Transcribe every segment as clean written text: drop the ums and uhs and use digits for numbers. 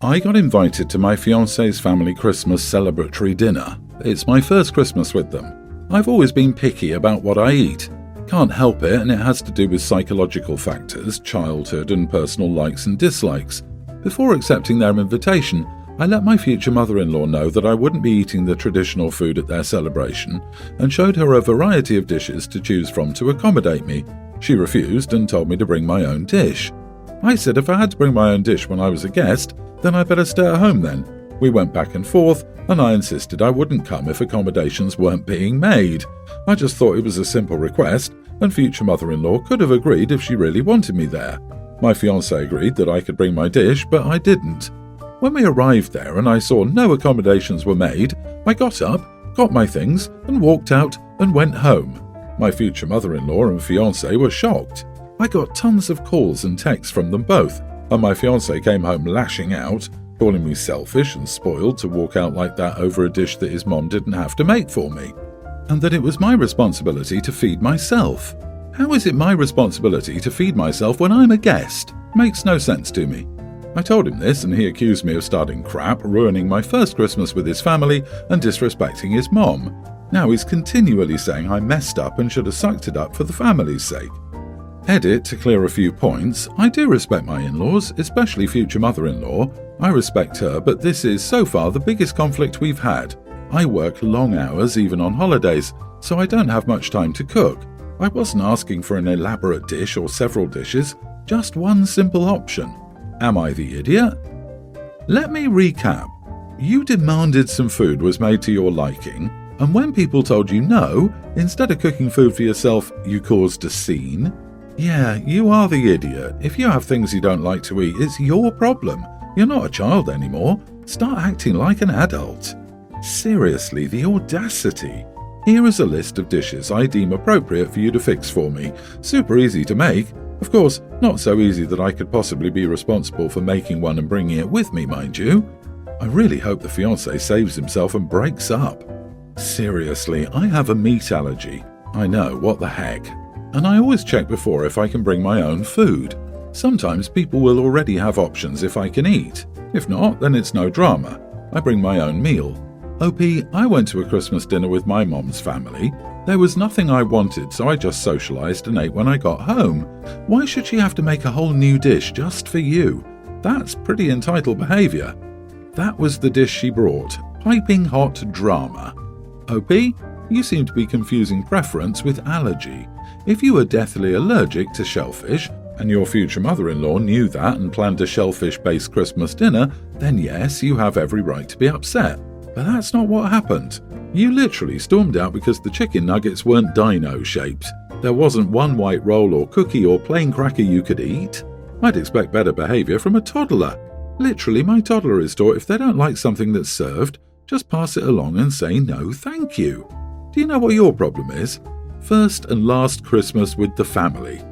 I got invited to my fiancé's family Christmas celebratory dinner. It's my first Christmas with them. I've always been picky about what I eat. Can't help it, and it has to do with psychological factors, childhood and personal likes and dislikes. Before accepting their invitation, I let my future mother-in-law know that I wouldn't be eating the traditional food at their celebration and showed her a variety of dishes to choose from to accommodate me. She refused and told me to bring my own dish. I said if I had to bring my own dish when I was a guest, then I better stay at home then. We went back and forth, and I insisted I wouldn't come if accommodations weren't being made. I just thought it was a simple request, and future mother-in-law could have agreed if she really wanted me there. My fiancé agreed that I could bring my dish, but I didn't. When we arrived there and I saw no accommodations were made, I got up, got my things, and walked out and went home. My future mother-in-law and fiancé were shocked. I got tons of calls and texts from them both, and my fiancé came home lashing out, calling me selfish and spoiled to walk out like that over a dish that his mom didn't have to make for me, and that it was my responsibility to feed myself. How is it my responsibility to feed myself when I'm a guest? Makes no sense to me. I told him this, and he accused me of starting crap, ruining my first Christmas with his family and disrespecting his mom. Now he's continually saying I messed up and should have sucked it up for the family's sake. Edit to clear a few points. I do respect my in-laws, especially future mother-in-law. I respect her, but this is so far the biggest conflict we've had. I work long hours even on holidays, so I don't have much time to cook. I wasn't asking for an elaborate dish or several dishes, just one simple option. Am I the idiot? Let me recap. You demanded some food was made to your liking, and when people told you no, instead of cooking food for yourself, you caused a scene. Yeah, you are the idiot. If you have things you don't like to eat, it's your problem. You're not a child anymore. Start acting like an adult. Seriously, the audacity. Here is a list of dishes I deem appropriate for you to fix for me. Super easy to make. Of course, not so easy that I could possibly be responsible for making one and bringing it with me, mind you. I really hope the fiancé saves himself and breaks up. Seriously, I have a meat allergy. I know, what the heck. And I always check before if I can bring my own food. Sometimes people will already have options if I can eat. If not, then it's no drama. I bring my own meal. OP, I went to a Christmas dinner with my mom's family. There was nothing I wanted, so I just socialised and ate when I got home. Why should she have to make a whole new dish just for you? That's pretty entitled behaviour. That was the dish she brought, piping hot drama. OP, you seem to be confusing preference with allergy. If you are deathly allergic to shellfish, and your future mother-in-law knew that and planned a shellfish-based Christmas dinner, then yes, you have every right to be upset. But that's not what happened. You literally stormed out because the chicken nuggets weren't dino-shaped. There wasn't one white roll or cookie or plain cracker you could eat. I'd expect better behaviour from a toddler. Literally, my toddler is taught if they don't like something that's served, just pass it along and say no thank you. Do you know what your problem is? First and last Christmas with the family.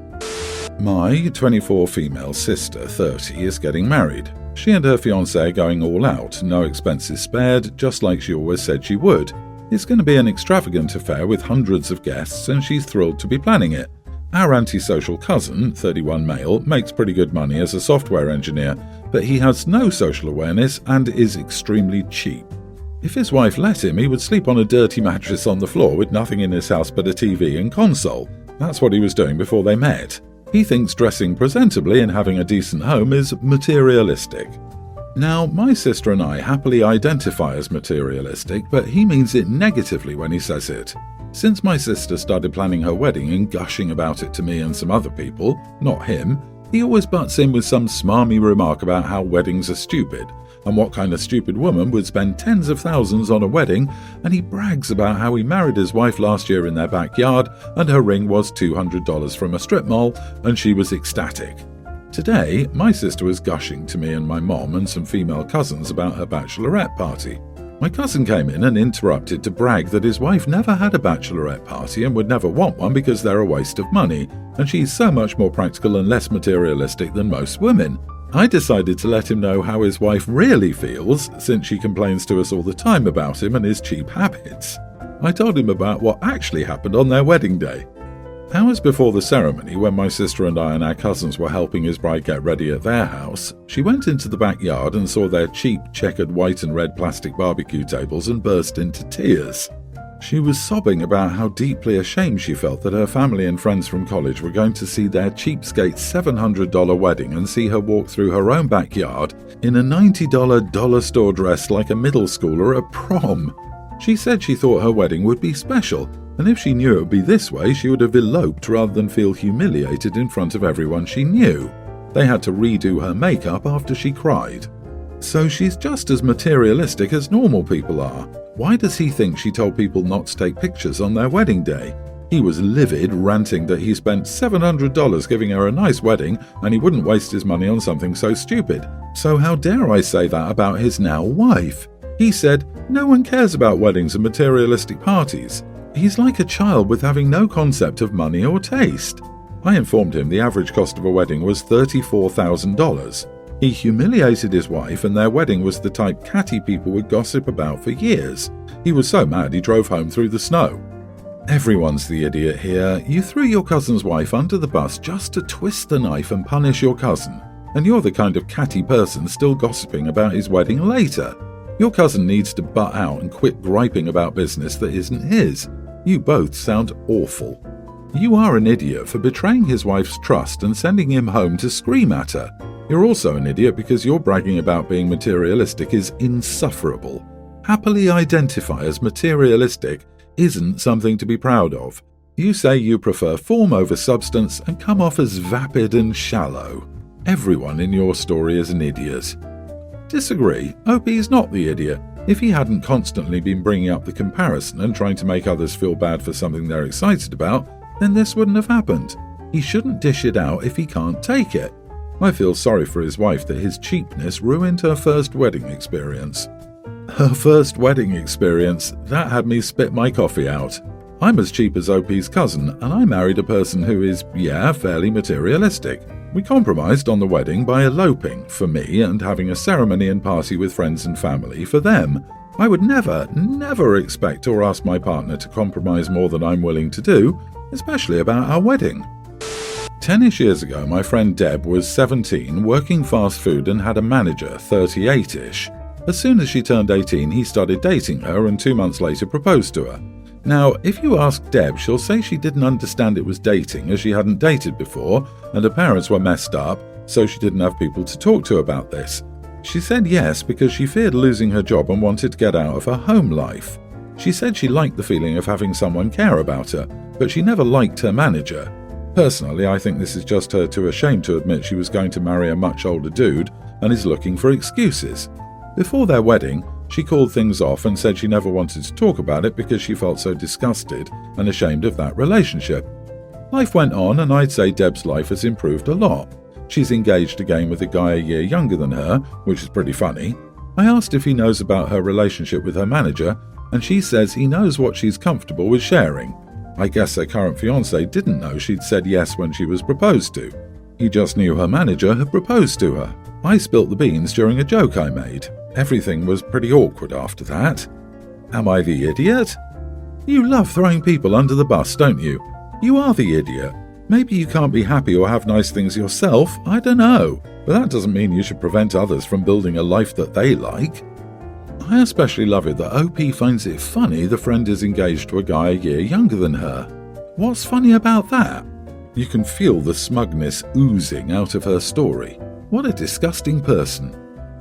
My 24 female sister, 30, is getting married. She and her fiancé are going all out, no expenses spared, just like she always said she would. It's going to be an extravagant affair with hundreds of guests, and she's thrilled to be planning it. Our antisocial cousin, 31 male, makes pretty good money as a software engineer, but he has no social awareness and is extremely cheap. If his wife let him, he would sleep on a dirty mattress on the floor with nothing in his house but a TV and console. That's what he was doing before they met. He thinks dressing presentably and having a decent home is materialistic. Now, my sister and I happily identify as materialistic, but he means it negatively when he says it. Since my sister started planning her wedding and gushing about it to me and some other people, not him, he always butts in with some smarmy remark about how weddings are stupid, and what kind of stupid woman would spend tens of thousands on a wedding, and he brags about how he married his wife last year in their backyard and her ring was $200 from a strip mall and she was ecstatic. Today, my sister was gushing to me and my mom and some female cousins about her bachelorette party. My cousin came in and interrupted to brag that his wife never had a bachelorette party and would never want one because they're a waste of money, and she's so much more practical and less materialistic than most women. I decided to let him know how his wife really feels, since she complains to us all the time about him and his cheap habits. I told him about what actually happened on their wedding day. Hours before the ceremony, when my sister and I and our cousins were helping his bride get ready at their house, she went into the backyard and saw their cheap checkered white and red plastic barbecue tables and burst into tears. She was sobbing about how deeply ashamed she felt that her family and friends from college were going to see their cheapskate $700 wedding and see her walk through her own backyard in a $90 dollar store dress like a middle schooler at prom. She said she thought her wedding would be special, and if she knew it would be this way, she would have eloped rather than feel humiliated in front of everyone she knew. They had to redo her makeup after she cried. So she's just as materialistic as normal people are. Why does he think she told people not to take pictures on their wedding day? He was livid, ranting that he spent $700 giving her a nice wedding and he wouldn't waste his money on something so stupid. So how dare I say that about his now wife? He said, no one cares about weddings and materialistic parties. He's like a child with having no concept of money or taste. I informed him the average cost of a wedding was $34,000. He humiliated his wife, and their wedding was the type catty people would gossip about for years. He was so mad he drove home through the snow. Everyone's the idiot here. You threw your cousin's wife under the bus just to twist the knife and punish your cousin. And you're the kind of catty person still gossiping about his wedding later. Your cousin needs to butt out and quit griping about business that isn't his. You both sound awful. You are an idiot for betraying his wife's trust and sending him home to scream at her. You're also an idiot because your bragging about being materialistic is insufferable. Happily identify as materialistic isn't something to be proud of. You say you prefer form over substance and come off as vapid and shallow. Everyone in your story is an idiot. Disagree. OP's not the idiot. If he hadn't constantly been bringing up the comparison and trying to make others feel bad for something they're excited about, then this wouldn't have happened. He shouldn't dish it out if he can't take it. I feel sorry for his wife that his cheapness ruined her first wedding experience. Her first wedding experience? That had me spit my coffee out. I'm as cheap as OP's cousin, and I married a person who is, fairly materialistic. We compromised on the wedding by eloping, for me, and having a ceremony and party with friends and family, for them. I would never expect or ask my partner to compromise more than I'm willing to do, especially about our wedding. 10-ish years ago, my friend Deb was 17, working fast food and had a manager, 38-ish. As soon as she turned 18, he started dating her and 2 months later proposed to her. Now, if you ask Deb, she'll say she didn't understand it was dating as she hadn't dated before and her parents were messed up, so she didn't have people to talk to about this. She said yes because she feared losing her job and wanted to get out of her home life. She said she liked the feeling of having someone care about her, but she never liked her manager. Personally, I think this is just her too ashamed to admit she was going to marry a much older dude and is looking for excuses. Before their wedding, she called things off and said she never wanted to talk about it because she felt so disgusted and ashamed of that relationship. Life went on, and I'd say Deb's life has improved a lot. She's engaged again with a guy a year younger than her, which is pretty funny. I asked if he knows about her relationship with her manager, and she says he knows what she's comfortable with sharing. I guess her current fiancé didn't know she'd said yes when she was proposed to. He just knew her manager had proposed to her. I spilt the beans during a joke I made. Everything was pretty awkward after that. Am I the idiot? You love throwing people under the bus, don't you? You are the idiot. Maybe you can't be happy or have nice things yourself, I don't know. But that doesn't mean you should prevent others from building a life that they like. I especially love it that OP finds it funny the friend is engaged to a guy a year younger than her. What's funny about that? You can feel the smugness oozing out of her story. What a disgusting person.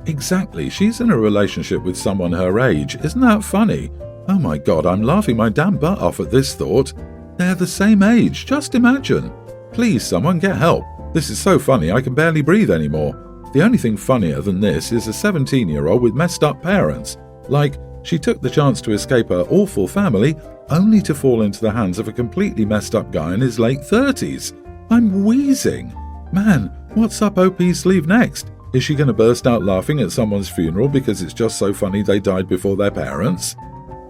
Exactly, she's in a relationship with someone her age. Isn't that funny? Oh my god, I'm laughing my damn butt off at this thought. They're the same age, just imagine. Please, someone get help. This is so funny I can barely breathe anymore. The only thing funnier than this is a 17-year-old with messed up parents. Like, she took the chance to escape her awful family only to fall into the hands of a completely messed up guy in his late 30s. I'm wheezing. Man, what's up OP's sleeve next? Is she going to burst out laughing at someone's funeral because it's just so funny they died before their parents?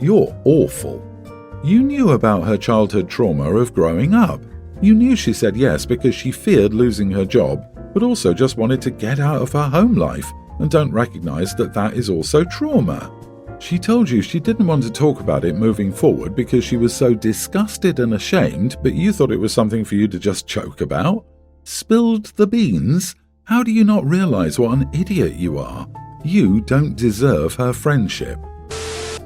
You're awful. You knew about her childhood trauma of growing up. You knew she said yes because she feared losing her job, but also just wanted to get out of her home life and don't recognize that that is also trauma. She told you she didn't want to talk about it moving forward because she was so disgusted and ashamed, but you thought it was something for you to just joke about? Spilled the beans? How do you not realize what an idiot you are? You don't deserve her friendship.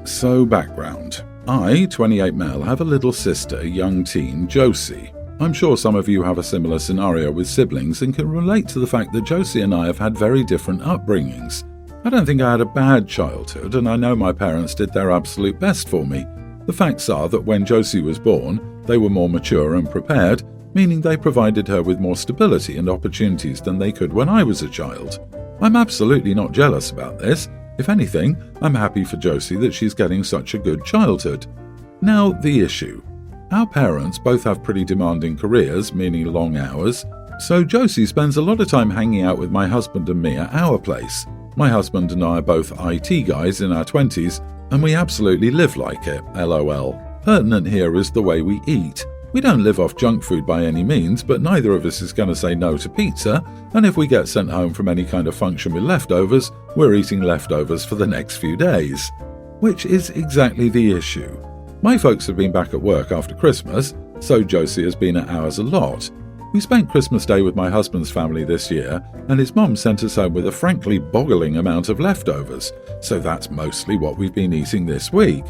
So, background. I, 28 male, have a little sister, young teen, Josie. I'm sure some of you have a similar scenario with siblings and can relate to the fact that Josie and I have had very different upbringings. I don't think I had a bad childhood, and I know my parents did their absolute best for me. The facts are that when Josie was born, they were more mature and prepared, meaning they provided her with more stability and opportunities than they could when I was a child. I'm absolutely not jealous about this. If anything, I'm happy for Josie that she's getting such a good childhood. Now, the issue. Our parents both have pretty demanding careers, meaning long hours, so Josie spends a lot of time hanging out with my husband and me at our place. My husband and I are both IT guys in our 20s, and we absolutely live like it, LOL. Pertinent here is the way we eat. We don't live off junk food by any means, but neither of us is going to say no to pizza, and if we get sent home from any kind of function with leftovers, we're eating leftovers for the next few days. Which is exactly the issue. My folks have been back at work after Christmas, so Josie has been at ours a lot. We spent Christmas Day with my husband's family this year, and his mum sent us home with a frankly boggling amount of leftovers, so that's mostly what we've been eating this week.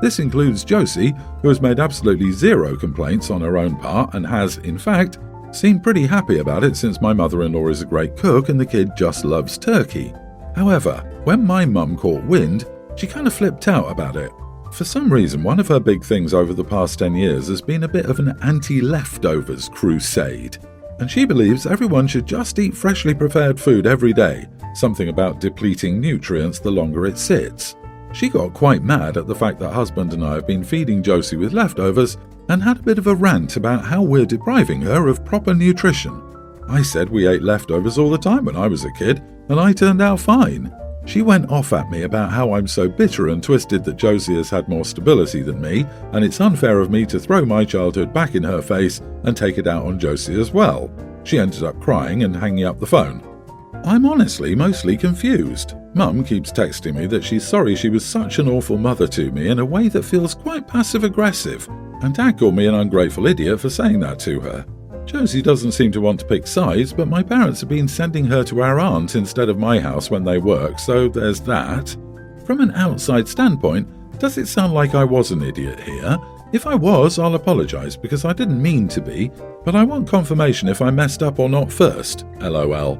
This includes Josie, who has made absolutely zero complaints on her own part and has, in fact, seemed pretty happy about it since my mother-in-law is a great cook and the kid just loves turkey. However, when my mum caught wind, she kind of flipped out about it. For some reason, one of her big things over the past 10 years has been a bit of an anti-leftovers crusade. And she believes everyone should just eat freshly prepared food every day, something about depleting nutrients the longer it sits. She got quite mad at the fact that husband and I have been feeding Josie with leftovers and had a bit of a rant about how we're depriving her of proper nutrition. I said we ate leftovers all the time when I was a kid, and I turned out fine. She went off at me about how I'm so bitter and twisted that Josie has had more stability than me, and it's unfair of me to throw my childhood back in her face and take it out on Josie as well. She ended up crying and hanging up the phone. I'm honestly mostly confused. Mum keeps texting me that she's sorry she was such an awful mother to me in a way that feels quite passive-aggressive, and Dad called me an ungrateful idiot for saying that to her. Josie doesn't seem to want to pick sides, but my parents have been sending her to our aunt instead of my house when they work, so there's that. From an outside standpoint, does it sound like I was an idiot here? If I was, I'll apologise because I didn't mean to be, but I want confirmation if I messed up or not first, LOL.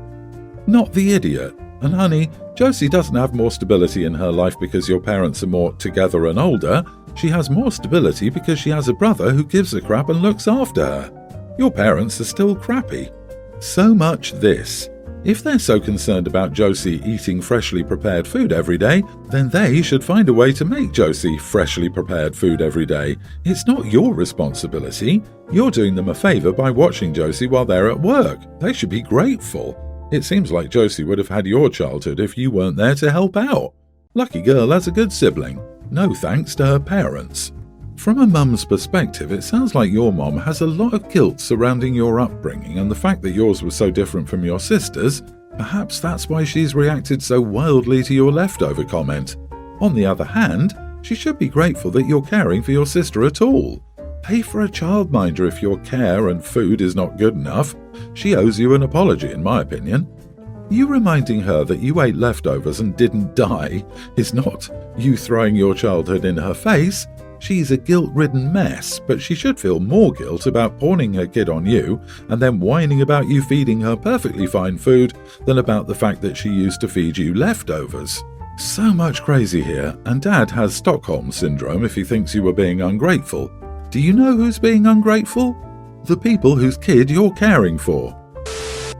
Not the idiot. And honey, Josie doesn't have more stability in her life because your parents are more together and older. She has more stability because she has a brother who gives a crap and looks after her. Your parents are still crappy. So much this. If they're so concerned about Josie eating freshly prepared food every day, then they should find a way to make Josie freshly prepared food every day. It's not your responsibility. You're doing them a favour by watching Josie while they're at work. They should be grateful. It seems like Josie would have had your childhood if you weren't there to help out. Lucky girl has a good sibling. No thanks to her parents. From a mum's perspective, it sounds like your mom has a lot of guilt surrounding your upbringing and the fact that yours was so different from your sister's. Perhaps that's why she's reacted so wildly to your leftover comment. On the other hand, she should be grateful that you're caring for your sister at all. Pay for a childminder if your care and food is not good enough. She owes you an apology, in my opinion. You reminding her that you ate leftovers and didn't die is not you throwing your childhood in her face. She's a guilt-ridden mess, but she should feel more guilt about pawning her kid on you and then whining about you feeding her perfectly fine food than about the fact that she used to feed you leftovers. So much crazy here, and Dad has Stockholm Syndrome if he thinks you were being ungrateful. Do you know who's being ungrateful? The people whose kid you're caring for.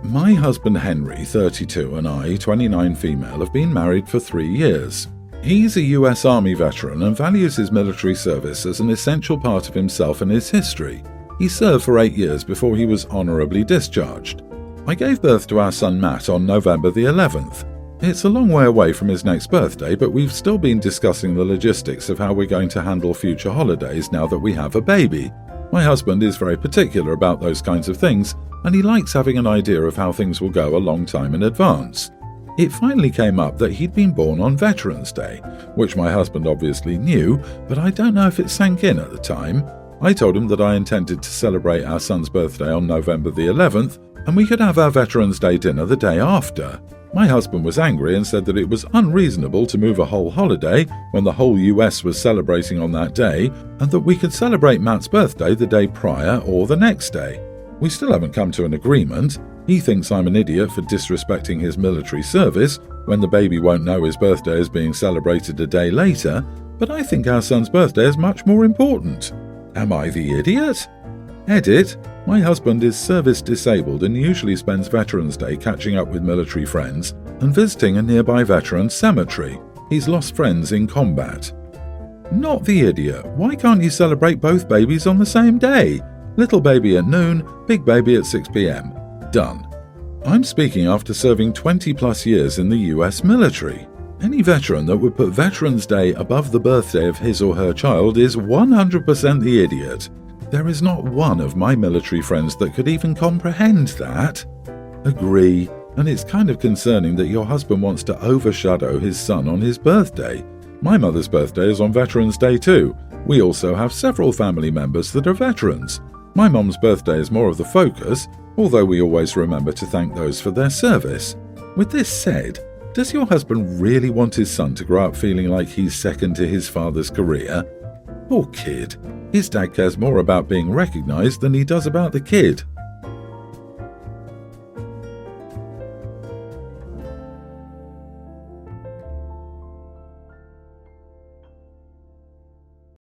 My husband Henry, 32, and I, 29 female, have been married for 3 years. He's a US Army veteran and values his military service as an essential part of himself and his history. He served for 8 years before he was honourably discharged. I gave birth to our son Matt on November the 11th. It's a long way away from his next birthday, but we've still been discussing the logistics of how we're going to handle future holidays now that we have a baby. My husband is very particular about those kinds of things, and he likes having an idea of how things will go a long time in advance. It finally came up that he'd been born on Veterans Day, which my husband obviously knew, but I don't know if it sank in at the time. I told him that I intended to celebrate our son's birthday on November the 11th, and we could have our Veterans Day dinner the day after. My husband was angry and said that it was unreasonable to move a whole holiday when the whole US was celebrating on that day, and that we could celebrate Matt's birthday the day prior or the next day. We still haven't come to an agreement. He thinks I'm an idiot for disrespecting his military service when the baby won't know his birthday is being celebrated a day later, but I think our son's birthday is much more important. Am I the idiot? Edit. My husband is service disabled and usually spends Veterans Day catching up with military friends and visiting a nearby veteran cemetery. He's lost friends in combat. Not the idiot. Why can't you celebrate both babies on the same day? Little baby at noon, big baby at 6 p.m. Done. I'm speaking after serving 20 plus years in the US military. Any veteran that would put Veterans Day above the birthday of his or her child is 100% the idiot. There is not one of my military friends that could even comprehend that. Agree, and it's kind of concerning that your husband wants to overshadow his son on his birthday. My mother's birthday is on Veterans Day too. We also have several family members that are veterans. My mum's birthday is more of the focus, although we always remember to thank those for their service. With this said, does your husband really want his son to grow up feeling like he's second to his father's career? Poor kid. His dad cares more about being recognised than he does about the kid.